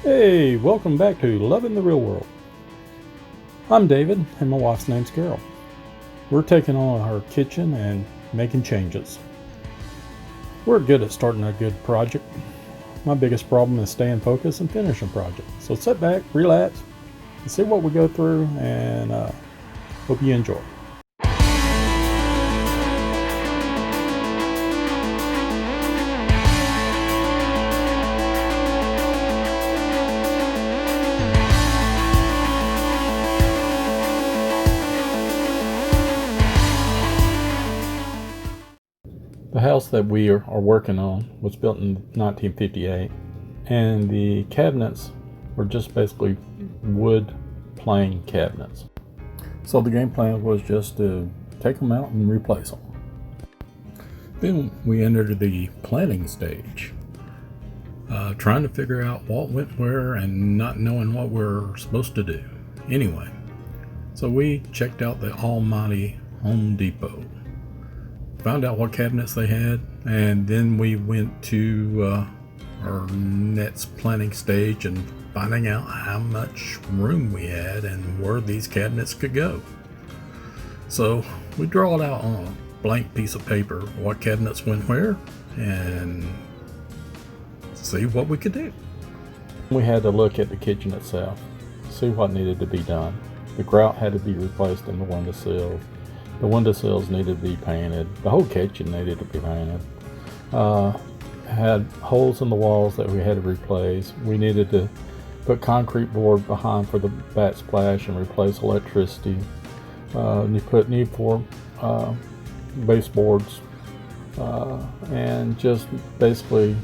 Hey, welcome back to Loving the Real World. I'm David, and my wife's name's Carol. We're taking on our kitchen and making changes. We're good at starting a good project. My biggest problem is staying focused and finishing projects. So sit back, relax, and see what we go through, and hope you enjoy. The house that we are working on was built in 1958, and the cabinets were just basically wood plain cabinets. So the game plan was just to take them out and replace them. Then we entered the planning stage, trying to figure out what went where and not knowing what we're supposed to do. Anyway, so we checked out the almighty Home Depot, found out what cabinets they had, and then we went to our next planning stage and finding out how much room we had and where these cabinets could go. So we drawed out on a blank piece of paper what cabinets went where and see what we could do. We had to look at the kitchen itself, see what needed to be done. The grout had to be replaced in the windowsill. The windowsills needed to be painted. The whole kitchen needed to be painted. Had holes in the walls that we had to replace. We needed to put concrete board behind for the backsplash and replace electricity. Need for baseboards, and just basically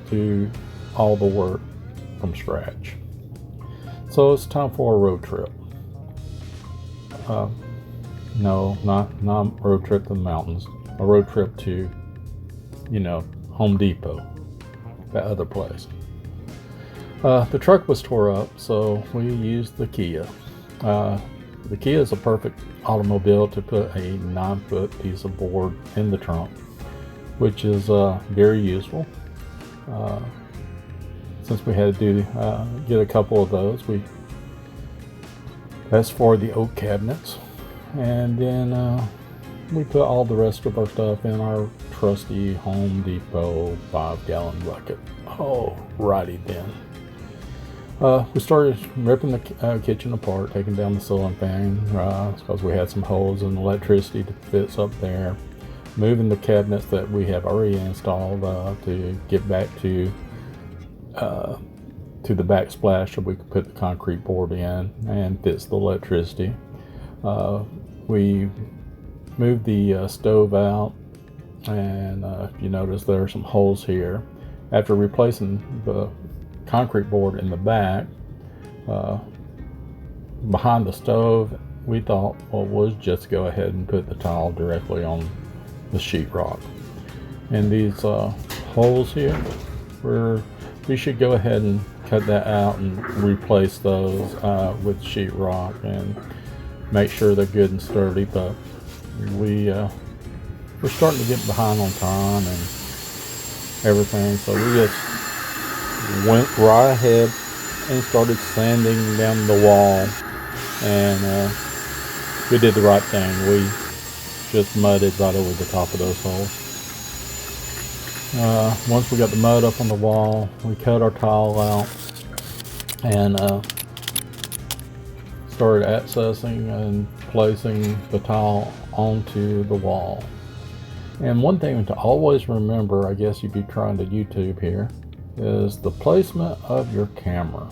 do all the work from scratch. So it's time for a road trip. No, not a road trip to the mountains. A road trip to, Home Depot, that other place. The truck was tore up, so we used the Kia. The Kia is a perfect automobile to put a 9-foot piece of board in the trunk, which is very useful. Since we had to get a couple of those, that's for the oak cabinets. And then we put all the rest of our stuff in our trusty Home Depot 5-gallon bucket. Alrighty then. We started ripping the kitchen apart, taking down the ceiling fan because we had some holes in electricity to fit up there. Moving the cabinets that we have already installed to get back to the backsplash so we could put the concrete board in and fix the electricity. We moved the stove out, and if you notice there are some holes here. After replacing the concrete board in the back behind the stove, we thought, well, we'll just go ahead and put the tile directly on the sheetrock. And these holes here, we should go ahead and cut that out and replace those with sheetrock and make sure they're good and sturdy. But we're starting to get behind on time and everything, so we just went right ahead and started sanding down the wall, and we did the right thing. We just mudded right over the top of those holes. Once we got the mud up on the wall, we cut our tile out and started accessing and placing the tile onto the wall. And one thing to always remember, I guess you'd be trying to YouTube here, is the placement of your camera.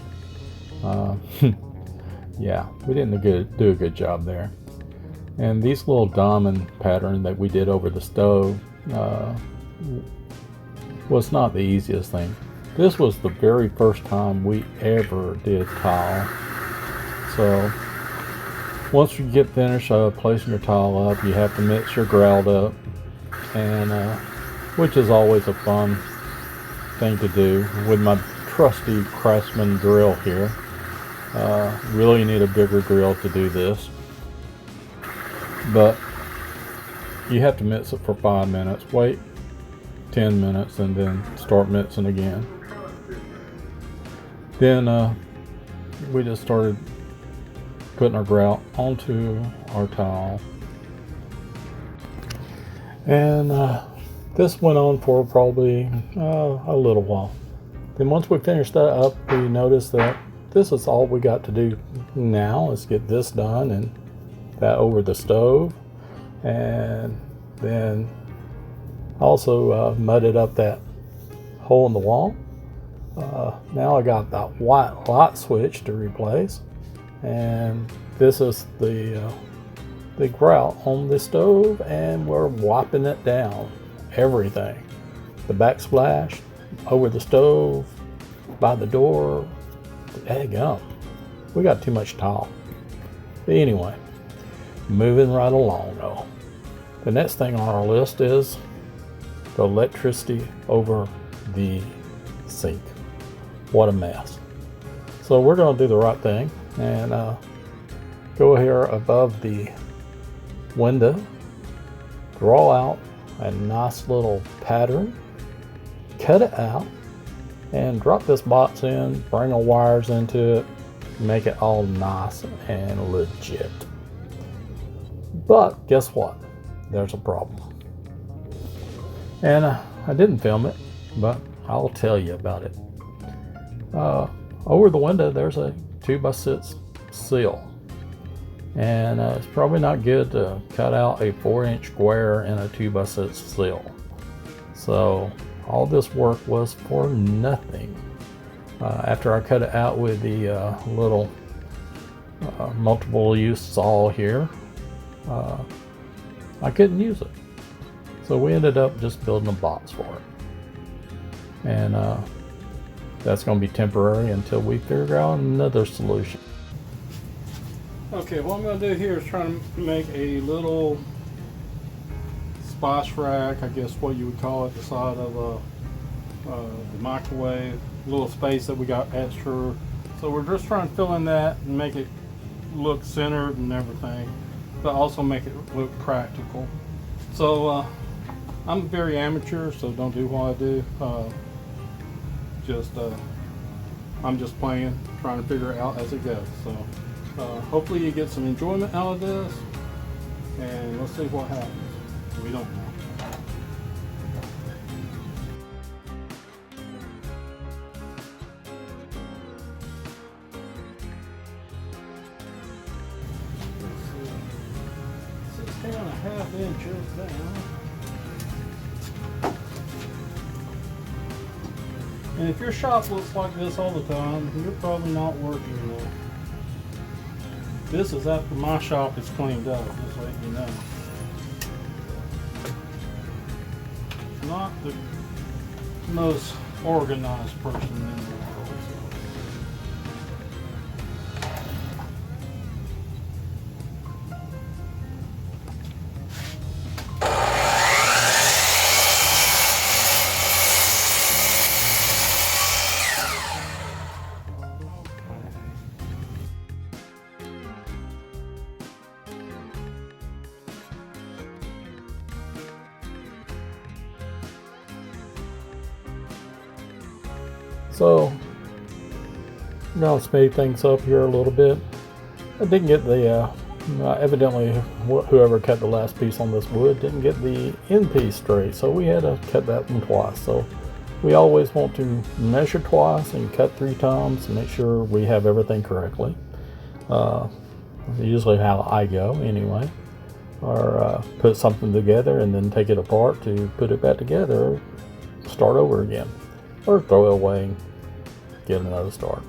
Yeah, we didn't do a good job there. And these little diamond pattern that we did over the stove was not the easiest thing. This was the very first time we ever did tile. So once you get finished placing your tile up, you have to mix your grout up, and which is always a fun thing to do with my trusty Craftsman drill here. Really need a bigger drill to do this, but you have to mix it for 5 minutes, wait 10 minutes, and then start mixing again. Then we just started putting our grout onto our tile, and this went on for probably a little while. Then once we finished that up, we noticed that this is all we got to do now is get this done and that over the stove, and then also mudded up that hole in the wall. Now I got that white light switch to replace, and this is the grout on the stove, and we're wiping it down. Everything, the backsplash, over the stove, by the door. Daggum, we got too much tile. But anyway, moving right along though. The next thing on our list is the electricity over the sink. What a mess. So we're going to do the right thing and go here above the window, draw out a nice little pattern, cut it out, and drop this box in, bring our wires into it, make it all nice and legit. But guess what? There's a problem. And I didn't film it, but I'll tell you about it. Over the window there's a 2x6 seal, and it's probably not good to cut out a 4-inch square in a 2x6 seal. So all this work was for nothing. After I cut it out with the little multiple use saw here, I couldn't use it. So we ended up just building a box for it. And that's going to be temporary until we figure out another solution. Okay, what I'm going to do here is try to make a little spice rack, I guess what you would call it, the side of the microwave, little space that we got extra. So we're just trying to fill in that and make it look centered and everything, but also make it look practical. So I'm very amateur, so don't do what I do. I'm just playing, trying to figure it out as it goes. So hopefully you get some enjoyment out of this, and let's see what happens. We don't know. Let's see. 16.5 inches down. And if your shop looks like this all the time, you're probably not working enough. This is after my shop is cleaned up, just letting you know. Not the most organized person in the world. So, I'm going to speed things up here a little bit. I didn't get the, evidently whoever cut the last piece on this wood didn't get the end piece straight, so we had to cut that one twice. So we always want to measure twice and cut 3 times to make sure we have everything correctly. Usually how I go anyway. Or put something together and then take it apart to put it back together, start over again. Or throw it away and get another start.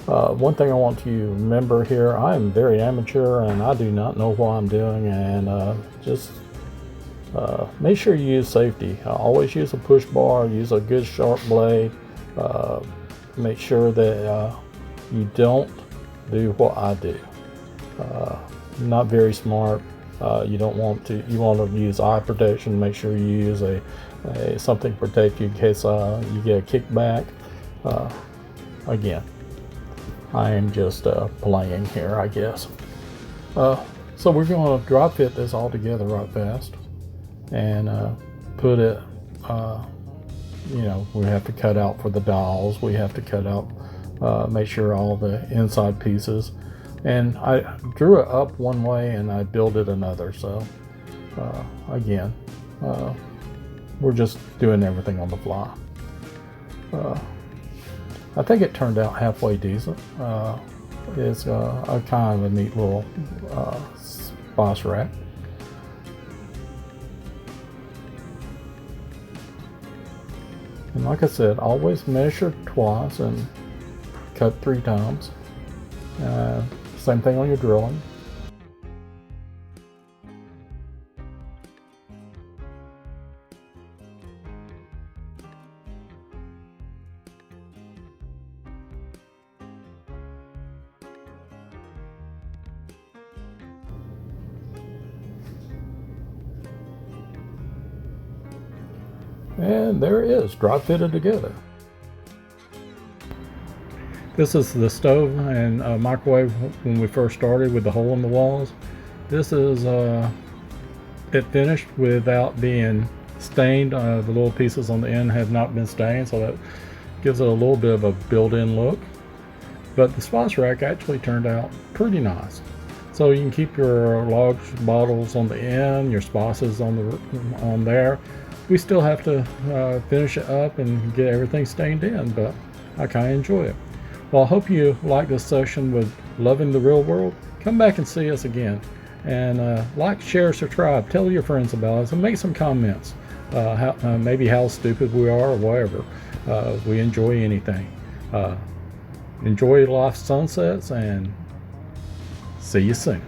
One thing I want you to remember here, I am very amateur and I do not know what I'm doing, and just make sure you use safety. Always use a push bar, use a good sharp blade. Make sure that you don't do what I do. Not very smart. You don't want to. You want to use eye protection. Make sure you use something to protect you in case you get a kickback. Again, I am just playing here, I guess. So we're going to dry fit this all together right fast and put it. We have to cut out for the dowels. We have to cut out make sure all the inside pieces, and I drew it up one way and I built it another. So again, we're just doing everything on the fly. I think it turned out halfway decent. It's a kind of a neat little spice rack. And like I said, always measure twice and cut 3 times. Same thing on your drilling. And there it is, dry fitted together. This is the stove and microwave when we first started with the hole in the walls. This is it finished without being stained. The little pieces on the end have not been stained, so that gives it a little bit of a built-in look. But the spice rack actually turned out pretty nice. So you can keep your large bottles on the end, your spices on there. We still have to finish it up and get everything stained in, but I kind of enjoy it. Well, I hope you like this session with Loving the Real World. Come back and see us again. And like, share, subscribe, tell your friends about us, and make some comments. Maybe how stupid we are or whatever. We enjoy anything. Enjoy life sunsets, and see you soon.